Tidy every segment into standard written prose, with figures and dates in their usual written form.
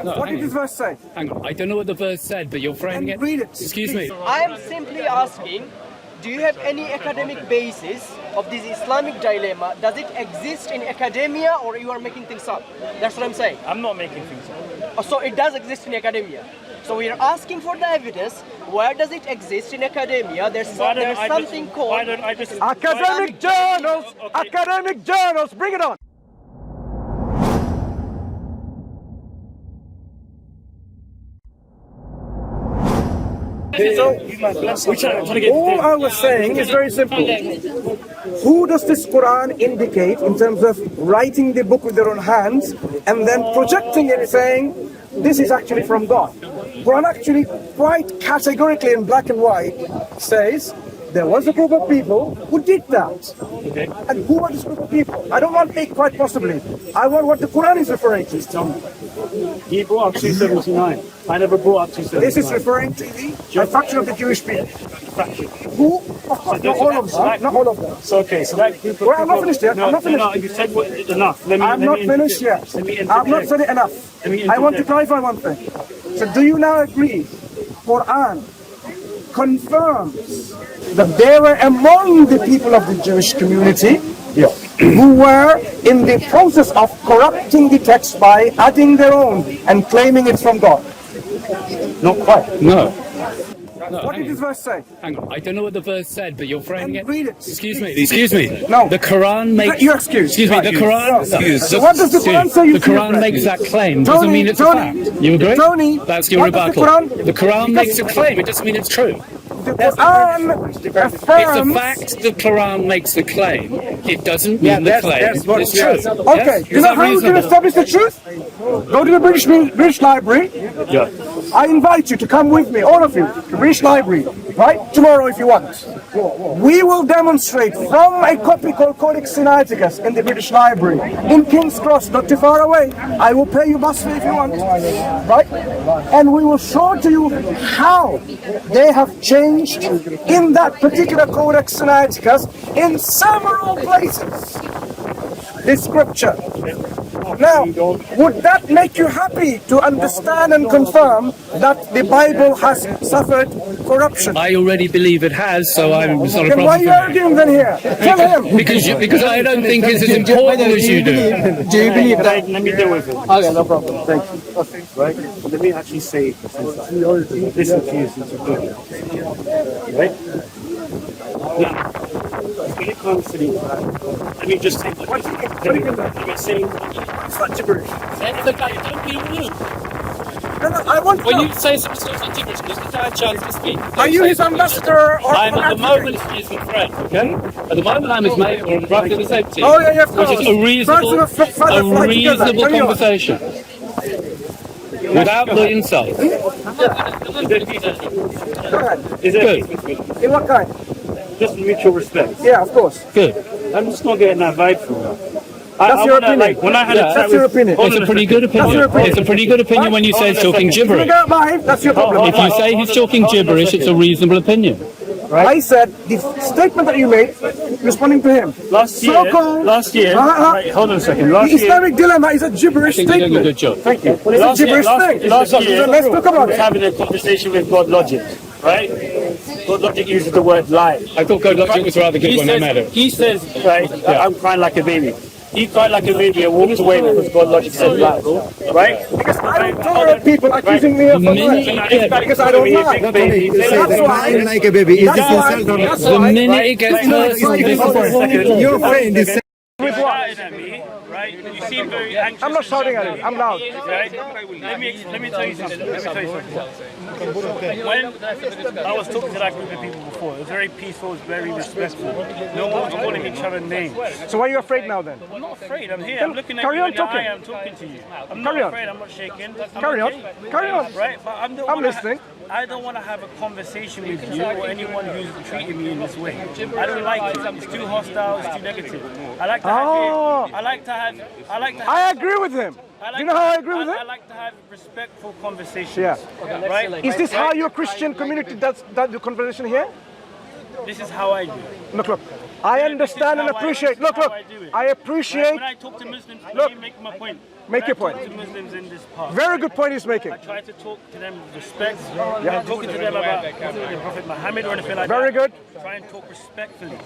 No, What did this verse say? Hang on. I don't know what the verse said, but you're framing Then it. read it. Excuse me. I am simply asking, do you have any academic basis of this Islamic dilemma? Does it exist in academia or you are making things up? That's what I'm saying. I'm not making things up. So it does exist in academia. So we are asking for the evidence. Where does it exist in academia? There's something called... Why don't I just... Academic journals! Okay. Academic journals! Bring it on! All I was saying is very simple. Who does this Quran indicate in terms of writing the book with their own hands and then projecting it saying this is actually from God? Quran actually quite categorically in black and white says there was a group of people who did that. Okay. And who are this group of people? I don't want eight quite possibly. I want what the Quran is referring to. He brought up 279. I never brought up 279. This is referring to the faction of the Jewish people. Fraction. Who? Of course, not all of them. Not all of them. So okay, so that group of Well, I'm not finished yet. No, I'm not finished. No, you said enough. I'm not finished yet. Let me I've not said it enough. I want to clarify one thing. So do you now agree Quran confirms that they were among the people of the Jewish community who were in the process of corrupting the text by adding their own and claiming it's from God? Not quite. No. What did this verse say? Hang on. I don't know what the verse said, but you're framing it. Read it. Excuse me. Excuse me. No. The Quran makes... You're excused. Excuse me. The Quran... So what does the Quran say? The Quran makes that claim. Doesn't mean it's a fact. You agree? Tony, That's your what does rebuttal. the Quran makes a claim. It doesn't mean it's true. The Quran It's a affirms... fact the Quran makes the claim. It doesn't mean the claim is true. Okay, Yes? you Is know that how you can reasonable? establish the truth? Go to the British Library. Yeah. I invite you to come with me, all of you, to the British Library, right? Tomorrow if you want. We will demonstrate from a copy called Codex Sinaiticus in the British Library, in King's Cross, not too far away. I will pay you bus fee if you want, right? And we will show to you how they have changed in that particular Codex Sinaiticus in several places. This scripture. Now, would that make you happy to understand and confirm that the Bible has suffered corruption? I already believe it has, so it's not a Then why are problem you for me. arguing then here? Tell him. Because I don't think it's as important as you do. Do you believe that? Let me deal with it. Okay, no problem. Thank you. Right? Let me actually say listen to you since you're good. Right? Now, when it comes to the let me just say let me say It's not gibberish. That's the guy. Don't be rude. No, I want to When know. you say something like gibberish, because the guy chance to speak. Are you his ambassador or I'm at the advocate? moment his friend, okay? At the moment I'm his mate, or brother to the same team. Oh, yeah, of course. Which is a reasonable conversation. Without the insult. Go ahead. is it In what kind? just mutual respect? Yeah, of course. Good. I'm just not getting that vibe from you. That's your opinion. Like, when I had a chat That's your with- opinion. Hold It's on a pretty good That's opinion. your opinion. It's a pretty good opinion when you say he's talking If you gibberish. don't mind, that's your problem. If you say he's talking gibberish, it's a reasonable opinion. I said the statement that you made, responding to him. Last year, So-called- right, hold on a second. The Last year, Islamic dilemma is a gibberish I think you're doing a good statement. job. Thank you. It's a last year, gibberish thing. last year, Let's talk about I was it. having a conversation with DogLogic, right? DogLogic uses the word lie. I thought GoLogic was rather good when I met him. He says, right, I'm crying like a baby. He cried like a baby and walked away because GoLogic said lie, right? Because I don't tolerate people accusing me of because I don't lie. That's why. Like a baby. Is this That's why. insult or not? That's The why. minute it gets personal, Your friend is With what? At me, right? You seem very anxious. I'm not shouting at him. I'm loud. Right? Let me tell you something. Let me tell you something. When I was talking to that group of people before, it was very peaceful, it was very respectful. No one was calling each other names. So why are you afraid now then? I'm not afraid. I'm here. I'm looking at Carry you on in the eye. talking. I'm talking to you. I'm Carry not on. afraid. I'm not shaking. I'm Carry on. okay. Carry on. Right? But I'm listening. I don't want to have a conversation with you or anyone who's treating me in this way. I don't like it. It's too hostile. It's too negative. I like to have. Oh. I like to have. I agree with him. Do you know how I agree with I him? like to have respectful conversations. Yeah. Right? Is this how your Christian community does the conversation here? This is how I do it. Look. I understand and appreciate. Look. I appreciate. When I talk to Muslims, Look. let me make my point. Make your point. To Muslims in this part. Very good point he's making. I try to talk to them with respect. I'm talking to them about the Prophet Muhammad or anything like that. Very good. Try and talk respectfully,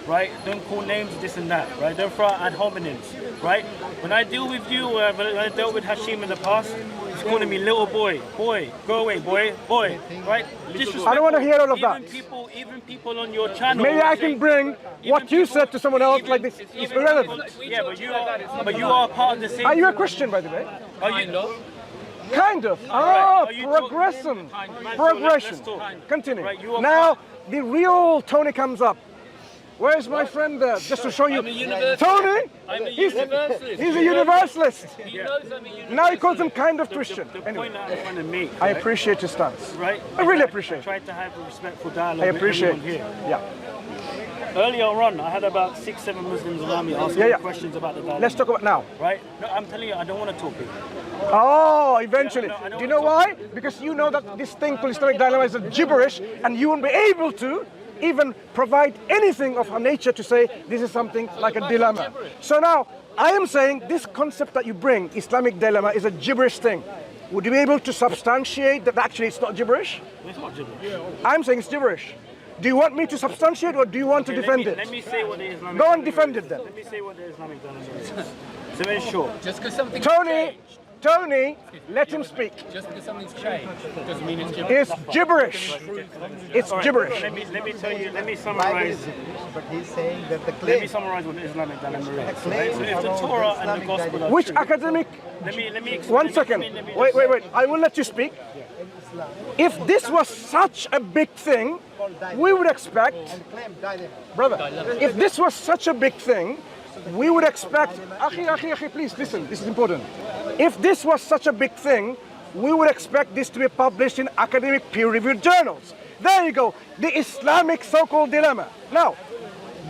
right? Don't call names this and that, right? Don't throw out ad hominems, right? When I deal with you, when I dealt with Hashim in the past, he's calling me little boy, go away, boy, right? I don't want to hear all of that. Even people on your channel. Maybe I can bring what you said to someone else like this. It's irrelevant. Yeah, but you are part of the same. Are you a Christian, by the way? Are you? Kind of. Oh, progression. Progression. Continue. Now, the real Tony comes up. Where's my friend there? Just to show you. Tony? He's a universalist. Now he calls him kind of Christian. Anyway, Point that I'm trying to make, I appreciate your stance. right? I really appreciate it. Try to have a respectful dialogue I appreciate with it. everyone here. Yeah. Earlier on, I had about 6-7 Muslims around me asking me questions about the dialogue. Let's talk about now. Right? No, I'm telling you, I don't want to talk here. Oh, eventually. No, I don't Do you know why? Because you know that this thing called Islamic dilemma is a gibberish, and you won't be able to even provide anything of a nature to say this is something like a dilemma. So now, I am saying this concept that you bring, Islamic dilemma, is a gibberish thing. Would you be able to substantiate that actually it's not gibberish? It's not gibberish. I'm saying it's gibberish. Do you want me to substantiate or do you want to defend it? Let me say what the Islamic Go and dilemma defend is. it then. Let me say what the Islamic dilemma is. So very short. Just because something's Tony, let him speak. Just because something's changed doesn't mean it's gibberish. It's gibberish. It's gibberish. Let me tell you, let me summarize. But he's saying that the Let claim. me summarize what the Islamic dilemma is. Right? So if the Torah and the Gospel are Which true, academic? let me explain. One second. Wait. I will let you speak. If this was such a big thing, we would expect, brother, if this was such a big thing, we would expect, Akhi, please listen, this is important. If this was such a big thing, we would expect this to be published in academic peer-reviewed journals. There you go, the Islamic so-called dilemma. Now,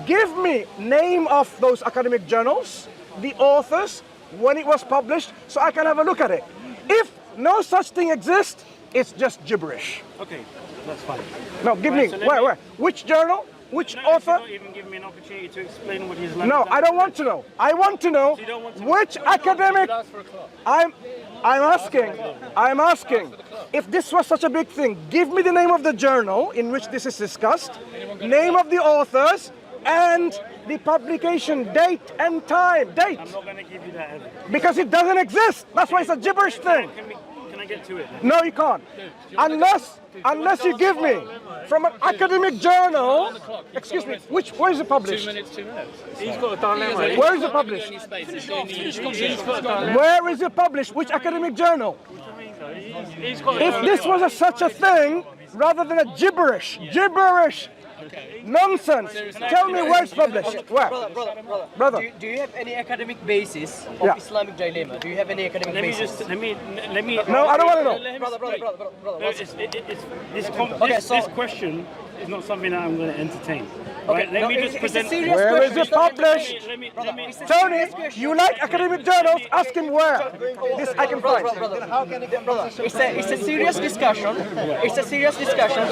give me name of those academic journals, the authors, when it was published, so I can have a look at it. If no such thing exists, it's just gibberish. Okay, that's fine. No, give me, so let where? Which journal? Which author? Not even give me an opportunity to explain what the Islamic No, dilemma I don't want to know. I want to know you don't want to which academic. I'm asking. If this was such a big thing, give me the name of the journal in which this is discussed, name of the authors, and the publication date and time. Date. I'm not going to give you that evidence. Because it doesn't exist. That's why it's a gibberish thing. Can I get to it? Then? No, you can't. Unless you give me from an academic journal. Excuse me. Where is it published? 2 minutes. He's got a dilemma. Where is it published? Where is it published? Which academic journal? He's got If this was such a thing, rather than a gibberish, nonsense. Tell me where it's published. Where? Brother. Do you have any academic basis of Yeah. Islamic dilemma? Do you have any academic basis? Let me. No, I don't want to know. Brother. This question is not something that I'm going to entertain. Right? Let me just present. Where is it published? Let me. Tony, you like academic journals? Ask him where. This I can find. It's a serious discussion. It's a serious discussion,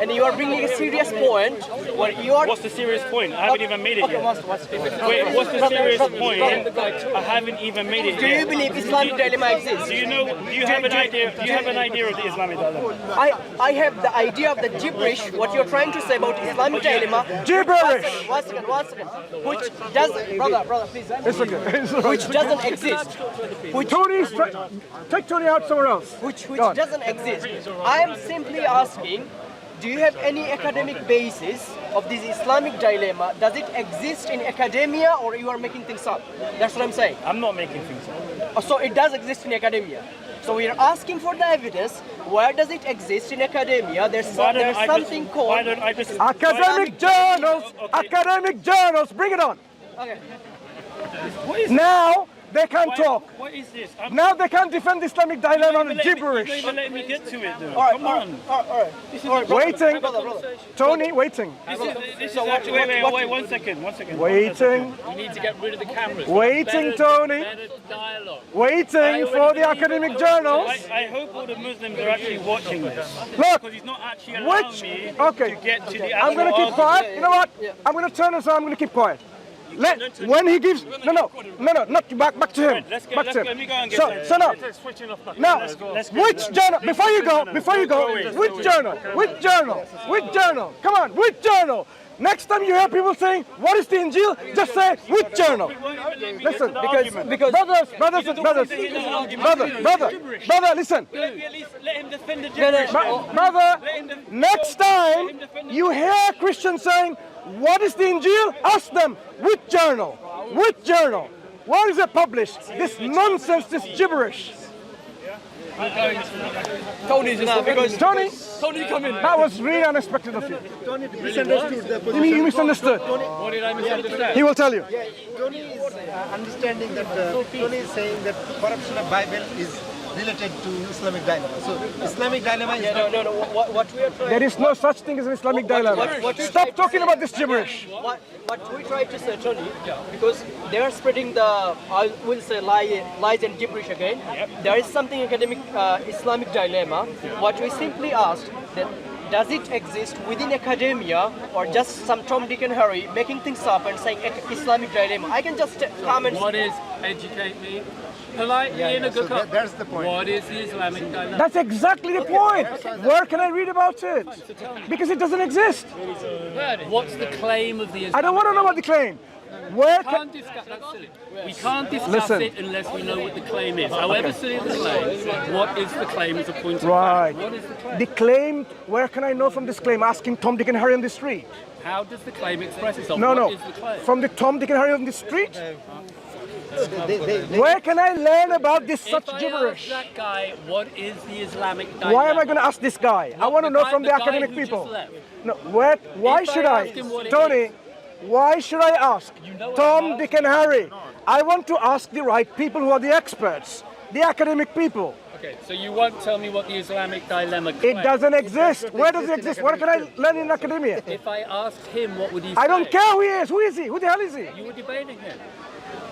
and you are bringing a serious point. Where you are. What's the serious point? I haven't even made it yet. Okay, Wait, what's the serious point? I haven't even made it do you yet. believe Islamic dilemma exists? Do you know? Do you have an idea? Do you have an idea of the Islamic dilemma? I have the idea of the gibberish. What you're trying to say about Islamic dilemma. Gibberish. One second. Which doesn't, brother, please. It's okay. Which doesn't exist. Which Take Tony out somewhere else. which Go on. doesn't exist. I am simply asking, do you have any academic basis of this Islamic dilemma? Does it exist in academia or you are making things up? That's what I'm saying. I'm not making things up. So it does exist in academia. So we are asking for the evidence. Where does it exist in academia? There's something called. Why don't I just? Academic journals. Academic journals. Bring it on. Okay. What is Now they can talk. What is this? Now they can defend Islamic dilemma on You don't even gibberish. let me get to it, though. All Come on. right. Waiting. Brother. Tony, waiting. This is actually. Wait. 1 second. 1 second. Waiting. We need to get rid of the cameras. Waiting, Tony. Better dialogue. Waiting for the academic journals. I hope all the Muslims are actually watching this. Look, Because he's not actually allowing me okay. to get to the I'm going to actual keep quiet. argument. You know what? I'm going to turn this on. I'm going to keep quiet. when he gives no, not back to him. Let's Back to let him. me go and get So now, Switching off the which journal? Before you go, which journal? Come on, which journal? Next time you hear people saying, "What is the Injil?" Just say, "Which journal?" Listen, because brothers, listen. Let him defend the gibberish. Brother, next time you hear Christians saying, "What is the Injil?" Ask them, "Which journal? Which journal? Where is it published?" This nonsense, this gibberish. Tony's now because Tony, come in. that was really unexpected of you. Tony misunderstood the position. You misunderstood. What did I misunderstand? He will tell you. Tony is understanding that Tony is saying that corruption of Bible is related to Islamic dilemma. So Islamic dilemma is not. No. What we are trying. There is no such thing as an Islamic dilemma. Stop talking about this gibberish. What we try to say, Tony, because they are spreading the, I will say, lies and gibberish again. There is something academic Islamic dilemma. What we simply asked that does it exist within academia or just some Tom, Dick and Harry making things up and saying Islamic dilemma? I can just comment. What is educate me? Politely in a good So that's the point. What is the Islamic dilemma? That's exactly the point. Where can I read about it? Because it doesn't exist. What's the claim of the Islamic I don't want to know about the claim. Where We can... can't discuss, that's silly. We can't discuss Listen. it unless we know what the claim is. However silly the claim, what is the claim as a point of Right. fact? What is the claim? The claim, where can I know from this claim? Asking Tom, Dick and Harry on the street. How does the claim express itself? No. What is the claim? From the Tom, Dick and Harry on the street? Where can I learn about this such If I gibberish? ask that guy, what is the Islamic dilemma? Why am I going to ask this guy? I want to know guy- from the the guy academic who just people. left. No, why If I should I? ask him what it Tony, why should I ask know what Tom, I'm Dick and Harry? I want to ask the right people who are the experts, the academic people. Okay, so you won't tell me what the Islamic dilemma It claims. doesn't exist. Where does it exist? Where can I learn in academia? If I asked him, what would he say? I don't care who he is. Who is he? Who the hell is he? You were debating him.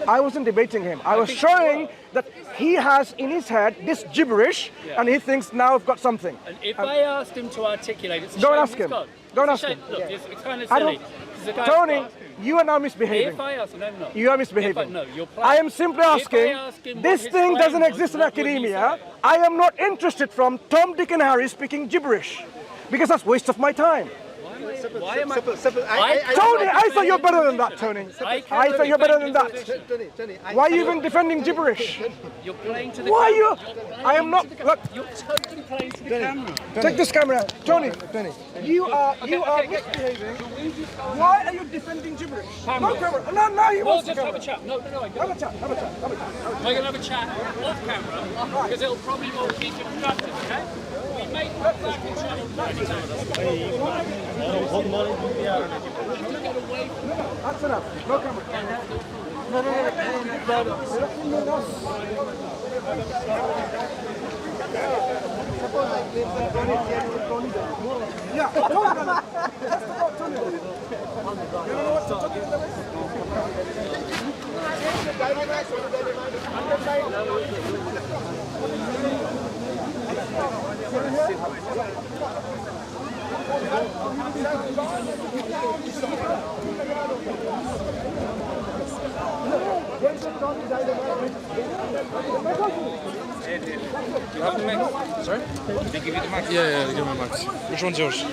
I wasn't debating him. I was showing that he has in his head this gibberish and he thinks now I've got something. And if I asked him to articulate, it's a Go and shame ask he's him. gone. Go and It's a ask shame. him. Look, it's kind of I silly. don't, 'cause the guy's Tony, gone. you are now misbehaving. If I ask him, no, no. You are misbehaving. No, you're playing. I am simply asking, ask him what this his thing claim doesn't was, exist in what would he academia. say? I am not interested from Tom, Dick and Harry speaking gibberish because that's waste of my time. Why am I? Tony, I thought you're better than that, Tony. I thought you're better than that. Tony, Why are you even defending gibberish? You're playing to the Why are camera. you? I am not. Look, You're totally playing to the camera. take this camera. Tony, you are misbehaving. Why are you defending gibberish? No camera. No, he We'll wants just the have a camera. chat. No, I Have a chat. We're going to have a chat off camera because it'll probably more keep you productive, okay? We may come back and chat on That's enough. No camera. Yeah, Tony, brother. Just about Tony. You don't know what to talk about? Yeah, give me the max. Which one's yours?